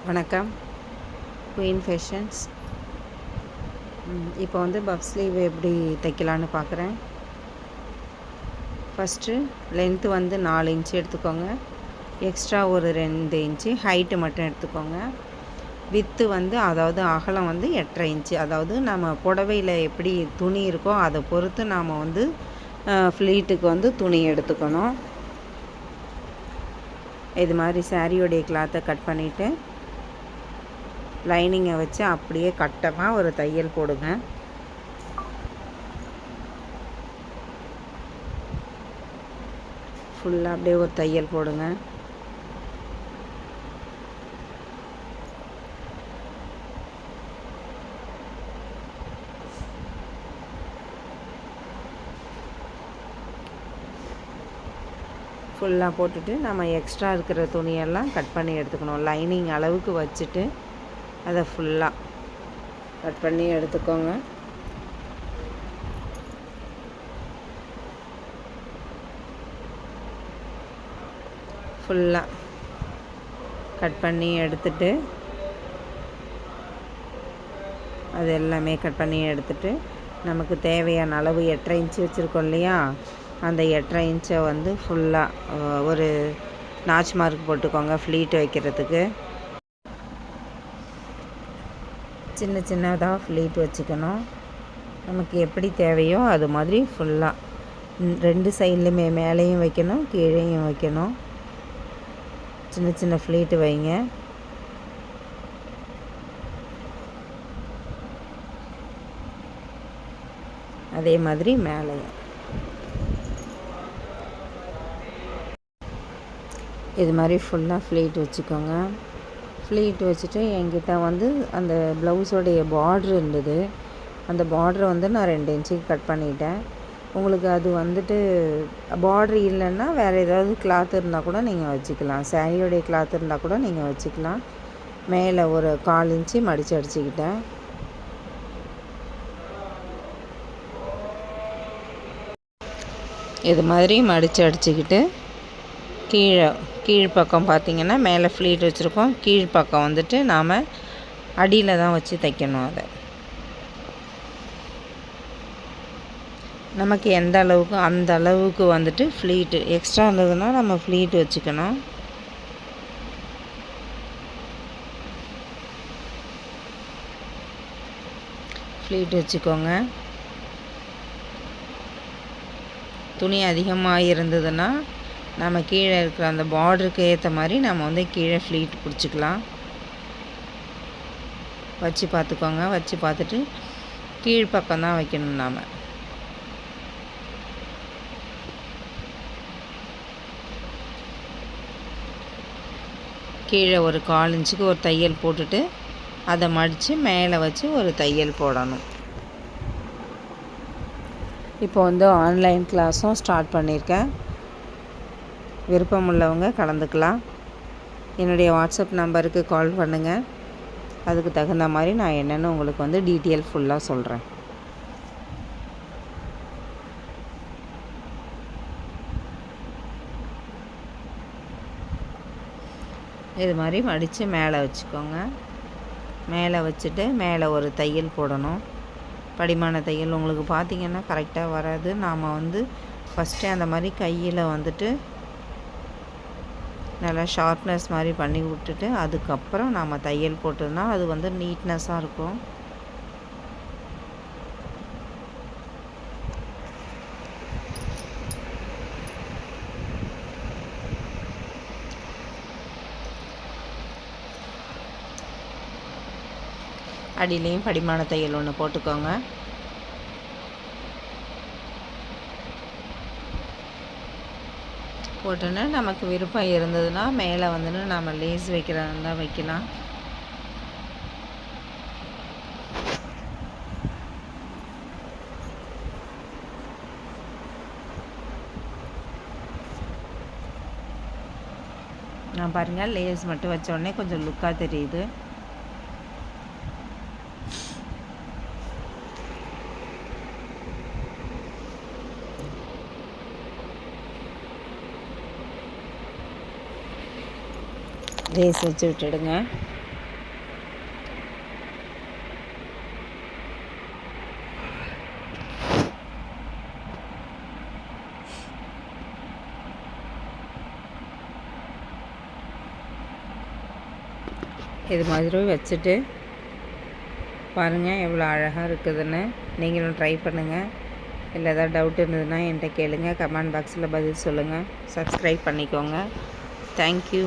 வணக்கம். Queen fashions. இப்போ வந்து பஃப் ஸ்லீவ் எப்படி தைக்கலான்னு பார்க்குறேன். ஃபஸ்ட்டு லென்த்து வந்து 4 இன்ச்சு எடுத்துக்கோங்க. எக்ஸ்ட்ரா ஒரு 2 இன்ச்சு ஹைட்டு மட்டும் எடுத்துக்கோங்க. வித்து வந்து அதாவது அகலம் வந்து 8.5 இன்ச்சு. அதாவது நம்ம புடவையில் எப்படி துணி இருக்கோ அதை பொறுத்து நாம் வந்து ஃப்ளீட்டுக்கு வந்து துணி எடுத்துக்கணும். இது மாதிரி சாரியோடைய கிளாத்தை கட் பண்ணிவிட்டு லைனிங்கை வச்சு அப்படியே கட்டமாக ஒரு தையல் போடுங்க. ஃபுல்லாக அப்படியே ஒரு தையல் போடுங்க. ஃபுல்லாக போட்டுட்டு நம்ம எக்ஸ்ட்ரா இருக்கிற துணியெல்லாம் கட் பண்ணி எடுத்துக்கணும். லைனிங் அளவுக்கு வச்சுட்டு அதை ஃபுல்லாக கட் பண்ணி எடுத்துக்கோங்க. ஃபுல்லாக கட் பண்ணி எடுத்துட்டு அது எல்லாமே கட் பண்ணி எடுத்துட்டு நமக்கு தேவையான அளவு 8.5 இன்ச்சு வச்சுருக்கோம் இல்லையா, அந்த 8.5 இன்ச்சை வந்து ஃபுல்லாக ஒரு நாச் மார்க் போட்டுக்கோங்க ஃப்ளீட் வைக்கிறதுக்கு. சின்ன சின்னதாக ஃப்ளீட் வச்சுக்கணும். நமக்கு எப்படி தேவையோ அது மாதிரி ஃபுல்லாக 2 சைட்லையுமே மேலேயும் வைக்கணும் கீழேயும் வைக்கணும். சின்ன சின்ன ஃப்ளீட்டு வைங்க. அதே மாதிரி மேலேயும் இது மாதிரி ஃபுல்லாக ஃப்ளீட் வச்சுக்கோங்க. ஃப்ளீட் வச்சுட்டு என்கிட்ட வந்து அந்த ப்ளவுஸோடைய பார்ட்ரு இருந்தது. அந்த பார்ட்ரை வந்து நான் 2 இன்ச்சுக்கு கட் பண்ணிட்டேன். உங்களுக்கு அது வந்துட்டு பார்ட்ரு இல்லைன்னா வேறு ஏதாவது கிளாத் இருந்தால் கூட நீங்கள் வச்சுக்கலாம். சாரியோடைய கிளாத் இருந்தால் கூட நீங்கள் வச்சுக்கலாம். மேலே ஒரு 1/4 இன்ச்சு மடித்து அடிச்சுக்கிட்டேன். இது மாதிரி மடித்து அடிச்சுக்கிட்டு கீழ்ப்பக்கம் பார்த்திங்கன்னா மேலே ஃப்ளீட் வச்சுருக்கோம். கீழ்ப்பக்கம் வந்துட்டு நாம் அடியில் தான் வச்சு தைக்கணும். அதை நமக்கு எந்த அளவுக்கு அந்த அளவுக்கு வந்துட்டு ஃப்ளீட்டு எக்ஸ்ட்ரா இருந்ததுன்னா நம்ம ஃப்ளீட் வச்சுக்கணும். ஃப்ளீட் வச்சுக்கோங்க. துணி அதிகமாக இருந்ததுன்னா நம்ம கீழே இருக்கிற அந்த பார்டருக்கு ஏற்ற மாதிரி நம்ம வந்து கீழே ஃப்ளீட் பிடிச்சிக்கலாம். வச்சு பார்த்துக்கோங்க. வச்சு பார்த்துட்டு கீழ்ப்பக்கம் தான் வைக்கணும். நாம் கீழே ஒரு 1/4 இன்ச்சுக்கு ஒரு தையல் போட்டுட்டு அதை மடித்து மேலே வச்சு ஒரு தையல் போடணும். இப்போ வந்து ஆன்லைன் கிளாஸும் ஸ்டார்ட் பண்ணியிருக்கேன். விருப்பம் உள்ளவங்க கலந்துக்கலாம். என்னுடைய வாட்ஸ்அப் நம்பருக்கு கால் பண்ணுங்கள். அதுக்கு தகுந்த மாதிரி நான் என்னென்னு உங்களுக்கு வந்து டீட்டெயில் ஃபுல்லாக சொல்கிறேன். இது மாதிரி மடித்து மேலே வச்சுக்கோங்க. மேலே வச்சுட்டு மேலே ஒரு தையல் போடணும். படிமான தையல் உங்களுக்கு பார்த்திங்கன்னா கரெக்டாக வராது. நாம் வந்து ஃபஸ்ட்டே அந்த மாதிரி கையில் வந்துட்டு நல்லா ஷார்ப்னஸ் மாதிரி பண்ணி விட்டுட்டு அதுக்கப்புறம் நாம் தையல் போட்டோம்னா அது வந்து நீட்னஸாக இருக்கும். அடியிலையும் படிமான தையல் ஒன்று போட்டுக்கோங்க. போட்டோன்னா நமக்கு விருப்பம் இருந்ததுன்னா மேலே வந்துட்டு நம்ம லேஸ் வைக்கிறதா வைக்கலாம். நான் பாருங்கள் லேஸ் மட்டும் வச்ச உடனே கொஞ்சம் லுக்காக தெரியுது. லேஸ் வச்சு விட்டுடுங்க. இது மாதிரி வச்சுட்டு பாருங்கள் எவ்வளோ அழகாக இருக்குதுன்னு. நீங்களும் ட்ரை பண்ணுங்கள். இல்லை ஏதாவது டவுட் இருந்ததுன்னா என்கிட்ட கேளுங்க. கமெண்ட் பாக்ஸில் பதில் சொல்லுங்கள். சப்ஸ்கிரைப் பண்ணிக்கோங்க. தேங்க்யூ.